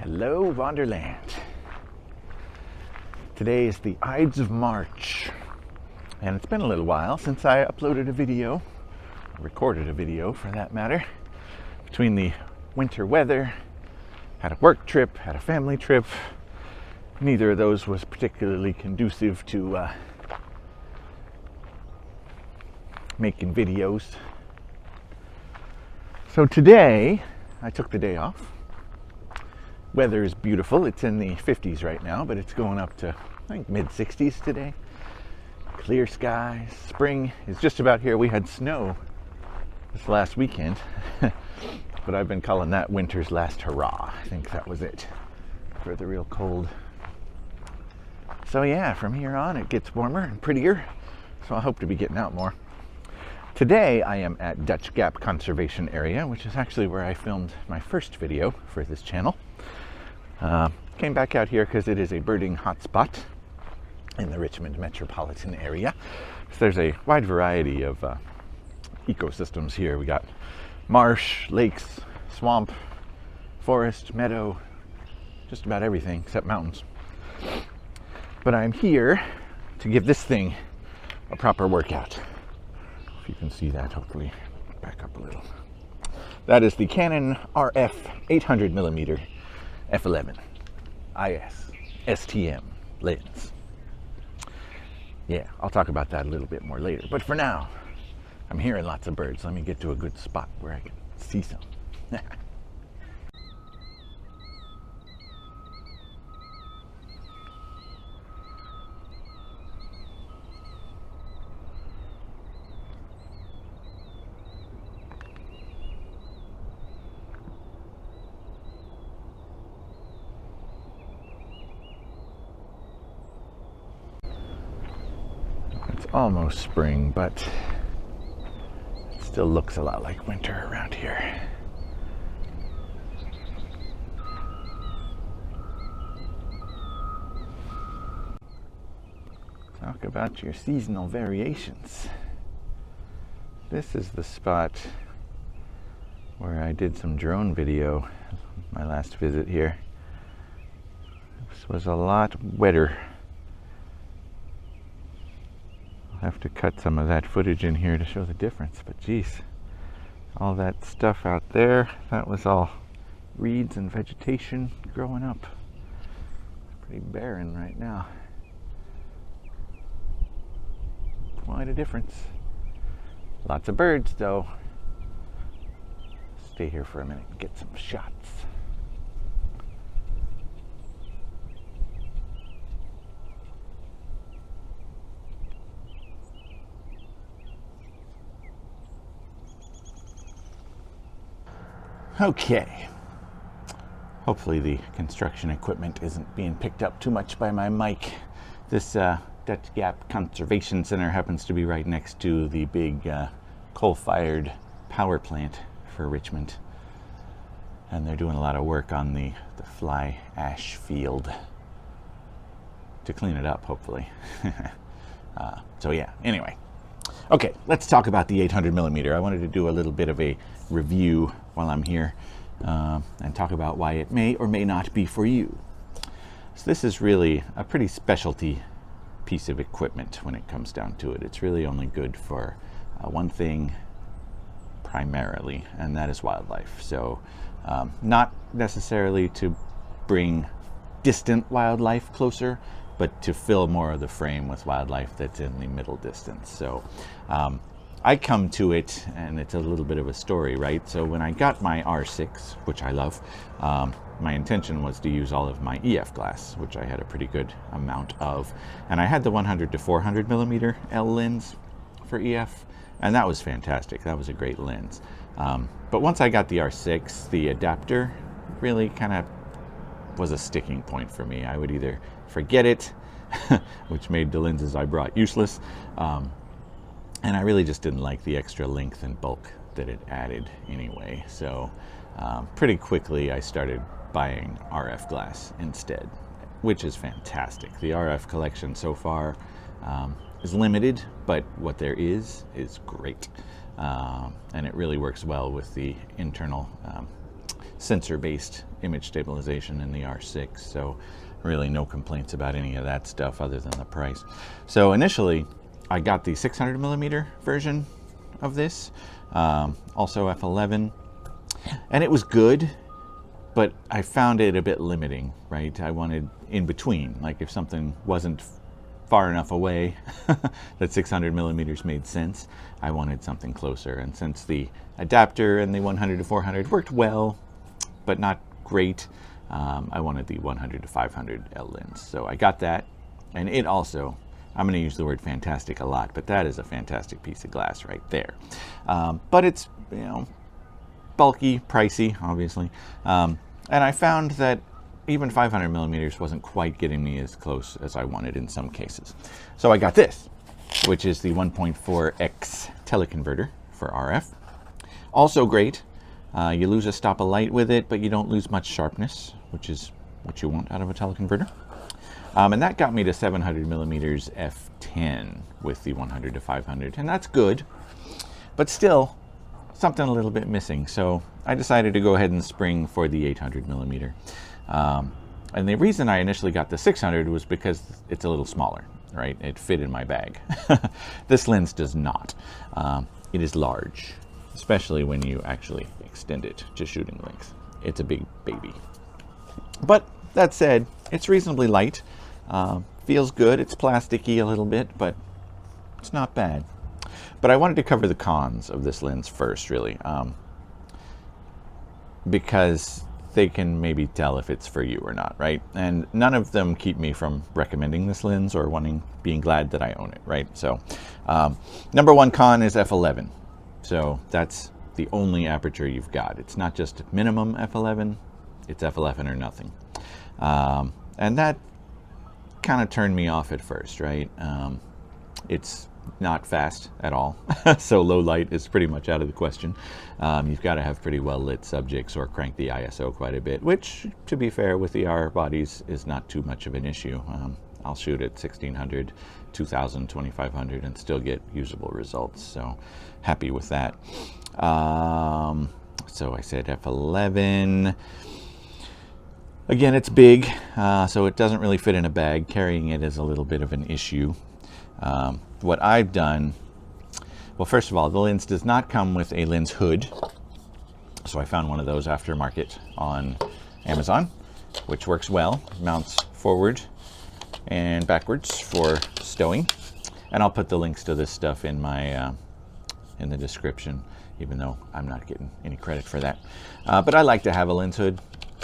Hello, Wonderland. Today is the Ides of March, and it's been a little while since I uploaded a video, recorded a video for that matter. Between the winter weather, had a work trip, had a family trip, neither of those was particularly conducive to making videos. So today, I took the day off. Weather is beautiful. It's in the 50s right now, but it's going up to, I think, mid-60s today. Clear skies. Spring is just about here. We had snow this last weekend, but I've been calling that winter's last hurrah. I think that was it for the real cold. So yeah, from here on it gets warmer and prettier, so I hope to be getting out more. Today I am at Dutch Gap Conservation Area, which is actually where I filmed my first video for this channel. Came back out here because it is a birding hotspot in the Richmond metropolitan area. So there's a wide variety of ecosystems here. We got marsh, lakes, swamp, forest, meadow, just about everything except mountains. But I'm here to give this thing a proper workout. If you can see that, hopefully. Back up a little. That is the Canon RF 800mm f11 IS STM lens. Yeah, I'll talk about that a little bit more later. But for now, I'm hearing lots of birds. Let me get to a good spot where I can see some. Almost spring, but it still looks a lot like winter around here. Talk about your seasonal variations. This is the spot where I did some drone video my last visit here. This was a lot wetter. I'll have to cut some of that footage in here to show the difference, but geez, all that stuff out there, that was all reeds and vegetation growing up. It's pretty barren right now. Quite a difference. Lots of birds though. Stay here for a minute and get some shots. Okay, hopefully the construction equipment isn't being picked up too much by my mic. This Dutch Gap Conservation Center happens to be right next to the big coal-fired power plant for Richmond. And they're doing a lot of work on the fly ash field to clean it up, hopefully. So yeah, anyway. Okay, let's talk about the 800mm. I wanted to do a little bit of a review while I'm here and talk about why it may or may not be for you. So this is really a pretty specialty piece of equipment when it comes down to it. It's really only good for one thing primarily, and that is wildlife. So not necessarily to bring distant wildlife closer, but to fill more of the frame with wildlife that's in the middle distance. So I come to it, and it's a little bit of a story, right? So when I got my R6, which I love, my intention was to use all of my EF glass, which I had a pretty good amount of. And I had the 100 to 400mm L lens for EF, and that was fantastic. That was a great lens. But once I got the R6, the adapter really kind of was a sticking point for me. I would either forget it, which made the lenses I brought useless, and I really just didn't like the extra length and bulk that it added anyway. So pretty quickly I started buying RF glass instead, which is fantastic. The RF collection so far is limited, but what there is great. And it really works well with the internal sensor-based image stabilization in the R6, so really no complaints about any of that stuff other than the price. So initially, I got the 600mm version of this, also f11, and it was good, but I found it a bit limiting, right? I wanted in between, like if something wasn't far enough away that 600mm made sense, I wanted something closer. And since the adapter and the 100 to 400 worked well, but not great, I wanted the 100 to 500 L lens. So I got that, and it also, I'm going to use the word fantastic a lot, but that is a fantastic piece of glass right there. But it's, you know, bulky, pricey, obviously. And I found that even 500mm wasn't quite getting me as close as I wanted in some cases. So I got this, which is the 1.4x teleconverter for RF. Also great. You lose a stop of light with it, but you don't lose much sharpness, which is what you want out of a teleconverter. And that got me to 700mm f10 with the 100 to 500, and that's good, but still something a little bit missing. So I decided to go ahead and spring for the 800mm. And the reason I initially got the 600 was because it's a little smaller, right? It fit in my bag. This lens does not. It is large, especially when you actually extend it to shooting length. It's a big baby. But that said, it's reasonably light. Feels good. It's plasticky a little bit, but it's not bad. But I wanted to cover the cons of this lens first, really, because they can maybe tell if it's for you or not, right? And none of them keep me from recommending this lens or being glad that I own it, right? So number one con is f11. So that's the only aperture you've got. It's not just minimum f11, it's f11 or nothing. And that kind of turned me off at first, right? It's not fast at all, so low light is pretty much out of the question. You've got to have pretty well lit subjects or crank the ISO quite a bit, which, to be fair, with the R bodies is not too much of an issue. I'll shoot at 1600, 2000, 2500 and still get usable results, so happy with that. So I said f11. Again, it's big, so it doesn't really fit in a bag. Carrying it is a little bit of an issue. What I've done, well, first of all, the lens does not come with a lens hood. So I found one of those aftermarket on Amazon, which works well. Mounts forward and backwards for stowing. And I'll put the links to this stuff in my in the description, even though I'm not getting any credit for that. But I like to have a lens hood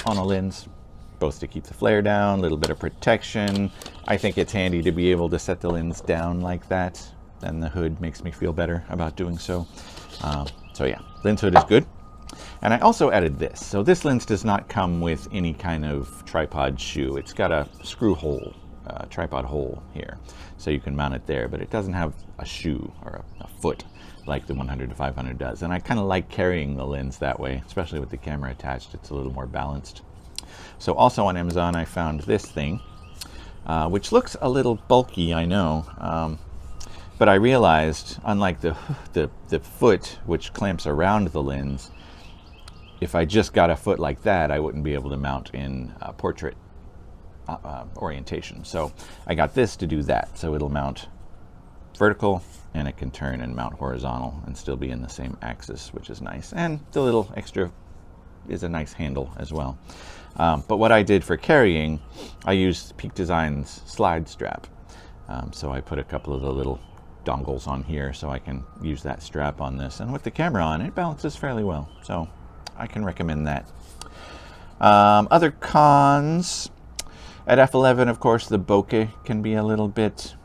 on a lens, both to keep the flare down, a little bit of protection. I think it's handy to be able to set the lens down like that, and the hood makes me feel better about doing so. So yeah, lens hood is good. And I also added this. So this lens does not come with any kind of tripod shoe. It's got a screw hole, tripod hole here, so you can mount it there, but it doesn't have a shoe or a foot like the 100 to 500 does. And I kind of like carrying the lens that way, especially with the camera attached. It's a little more balanced. So also on Amazon, I found this thing, which looks a little bulky, I know, but I realized, unlike the foot, which clamps around the lens, if I just got a foot like that, I wouldn't be able to mount in portrait orientation. So I got this to do that. So it'll mount vertical, and it can turn and mount horizontal and still be in the same axis, which is nice. And the little extra is a nice handle as well. But what I did for carrying, I used Peak Design's slide strap. So I put a couple of the little dongles on here so I can use that strap on this. And with the camera on, it balances fairly well. So I can recommend that. Other cons, at f11, of course, the bokeh can be a little bit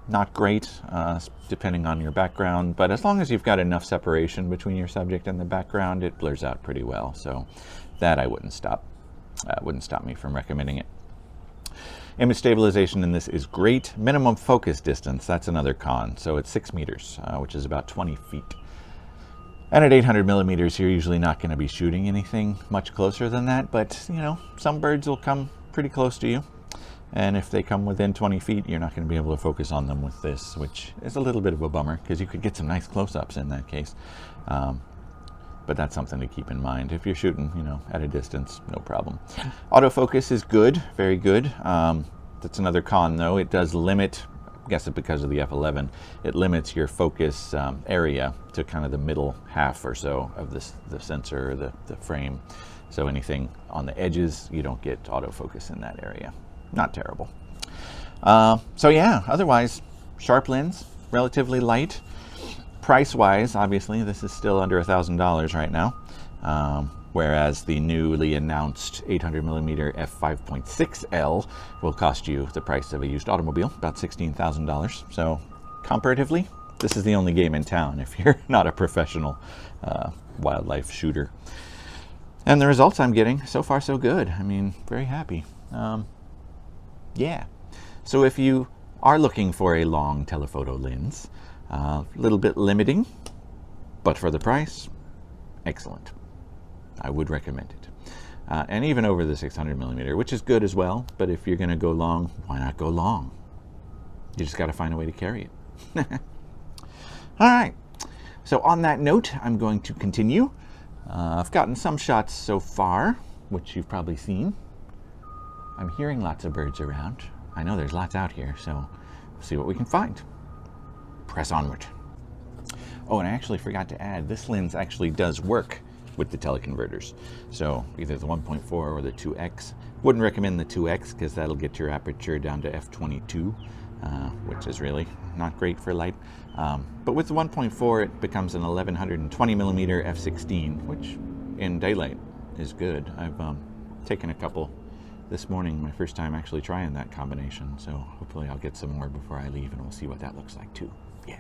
not great, depending on your background. But as long as you've got enough separation between your subject and the background, it blurs out pretty well. So that I wouldn't stop. Wouldn't stop me from recommending it. Image stabilization in this is great. Minimum focus distance, that's another con. So it's 6 meters, which is about 20 feet. And at 800 millimeters, you're usually not going to be shooting anything much closer than that. But, you know, some birds will come pretty close to you. And if they come within 20 feet, you're not going to be able to focus on them with this, which is a little bit of a bummer because you could get some nice close-ups in that case. But that's something to keep in mind. If you're shooting, you know, at a distance, no problem. Autofocus is good, very good. That's another con though. It does limit, I guess it's because of the f11, it limits your focus area to kind of the middle half or so of the sensor or the frame. So anything on the edges, you don't get autofocus in that area. Not terrible. So yeah, otherwise, sharp lens, relatively light. Price-wise, obviously, this is still under $1,000 right now, whereas the newly announced 800mm f5.6L will cost you the price of a used automobile, about $16,000. So comparatively, this is the only game in town if you're not a professional wildlife shooter. And the results I'm getting, so far so good. I mean, very happy. Yeah. So if you are looking for a long telephoto lens, a little bit limiting, but for the price, excellent. I would recommend it. And even over the 600mm, which is good as well, but if you're going to go long, why not go long? You just got to find a way to carry it. All right. So on that note, I'm going to continue. I've gotten some shots so far, which you've probably seen. I'm hearing lots of birds around. I know there's lots out here, so we'll see what we can find. Press onward. Oh, and I actually forgot to add, this lens actually does work with the teleconverters. So either the 1.4 or the 2X. Wouldn't recommend the 2X because that'll get your aperture down to f22, which is really not great for light. But with the 1.4, it becomes an 1120mm f16, which in daylight is good. I've taken a couple this morning, my first time actually trying that combination. So hopefully I'll get some more before I leave and we'll see what that looks like too. Yeah.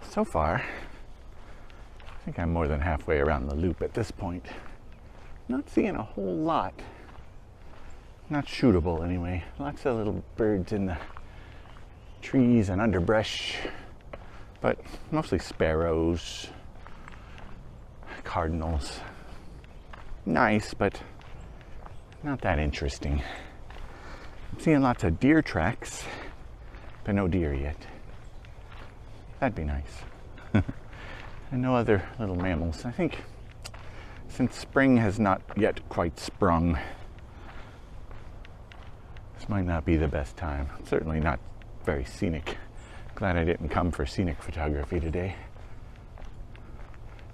So far, I think I'm more than halfway around the loop at this point. Not seeing a whole lot. Not shootable anyway. Lots of little birds in the trees and underbrush, but mostly sparrows, cardinals. Nice, but not that interesting. I'm seeing lots of deer tracks, but no deer yet. That'd be nice. And no other little mammals. I think since spring has not yet quite sprung, this might not be the best time. Certainly not very scenic. Glad I didn't come for scenic photography today.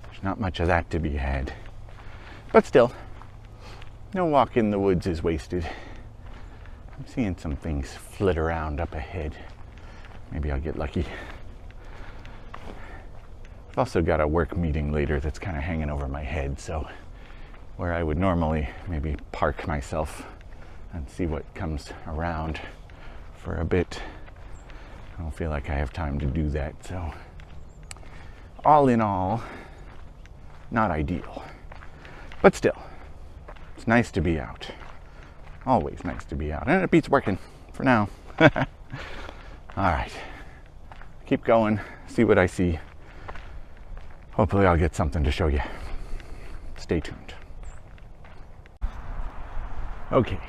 There's not much of that to be had. But still, no walk in the woods is wasted. I'm seeing some things flit around up ahead. Maybe I'll get lucky. I've also got a work meeting later that's kind of hanging over my head, so where I would normally maybe park myself and see what comes around for a bit, I don't feel like I have time to do that. So all in all, not ideal. But still, it's nice to be out. Always nice to be out. And it beats working for now. All right. Keep going. See what I see. Hopefully I'll get something to show you. Stay tuned. Okay.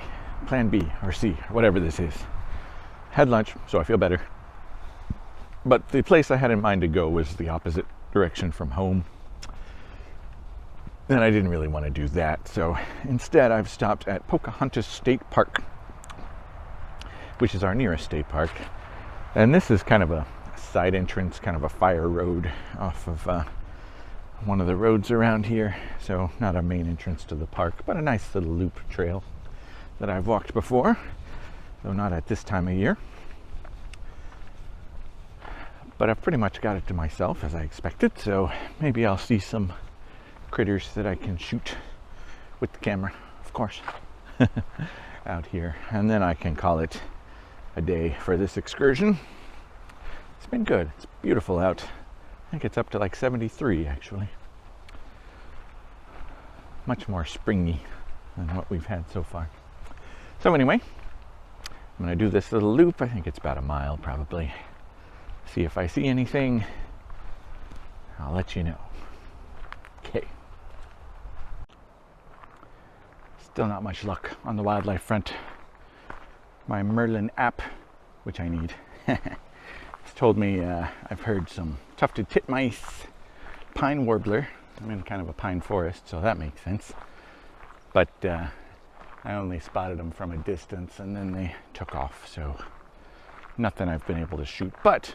Plan B or C, or whatever this is. Had lunch, so I feel better. But the place I had in mind to go was the opposite direction from home. And I didn't really want to do that, so instead I've stopped at Pocahontas State Park, which is our nearest state park. And this is kind of a side entrance, kind of a fire road off of one of the roads around here. So not a main entrance to the park, but a nice little loop trail that I've walked before, though not at this time of year. But I've pretty much got it to myself as I expected, so maybe I'll see some critters that I can shoot with the camera, of course, out here. And then I can call it a day for this excursion. It's been good. It's beautiful out. I think it's up to like 73 actually. Much more springy than what we've had so far. So anyway, I'm going to do this little loop. I think it's about a mile probably. See if I see anything. I'll let you know. Okay. Still not much luck on the wildlife front. My Merlin app, which I need, told me I've heard some tufted titmice, pine warbler. I'm in kind of a pine forest, so that makes sense. But I only spotted them from a distance and then they took off, so nothing I've been able to shoot. But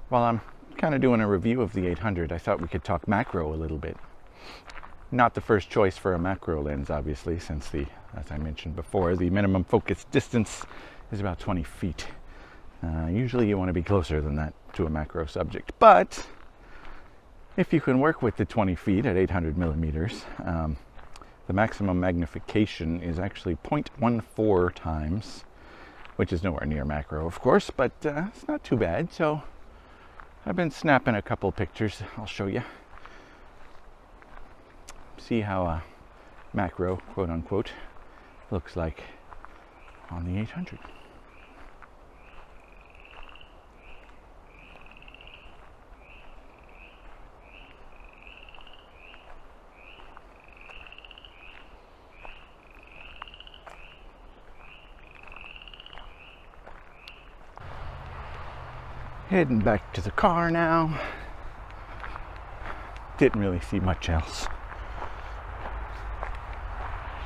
while I'm kind of doing a review of the 800, I thought we could talk macro a little bit. Not the first choice for a macro lens, obviously, since as I mentioned before, the minimum focus distance is about 20 feet. Usually you want to be closer than that to a macro subject, but if you can work with the 20 feet at 800 millimeters, the maximum magnification is actually 0.14 times, which is nowhere near macro, of course, but it's not too bad. So I've been snapping a couple pictures. I'll show you. See how a macro, quote unquote, looks like on the 800. Heading back to the car now. Didn't really see much else.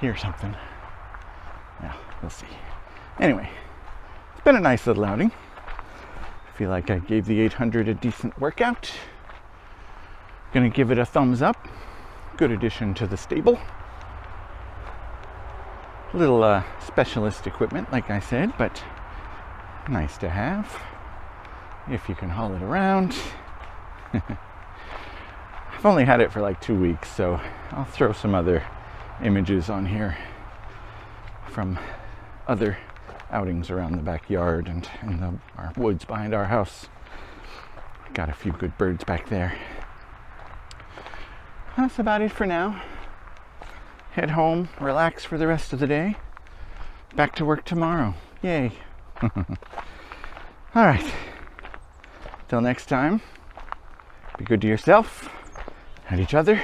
Hear something. Yeah, we'll see. Anyway, it's been a nice little outing. I feel like I gave the 800 a decent workout. Gonna give it a thumbs up. Good addition to the stable. Little specialist equipment, like I said, but nice to have if you can haul it around. I've only had it for like 2 weeks, so I'll throw some other images on here from other outings around the backyard and in our woods behind our house. Got a few good birds back there. That's about it for now. Head home, relax for the rest of the day. Back to work tomorrow. Yay. All right. Till next time, be good to yourself and each other.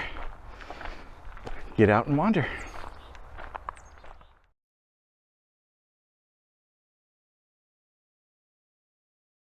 Get out and wander.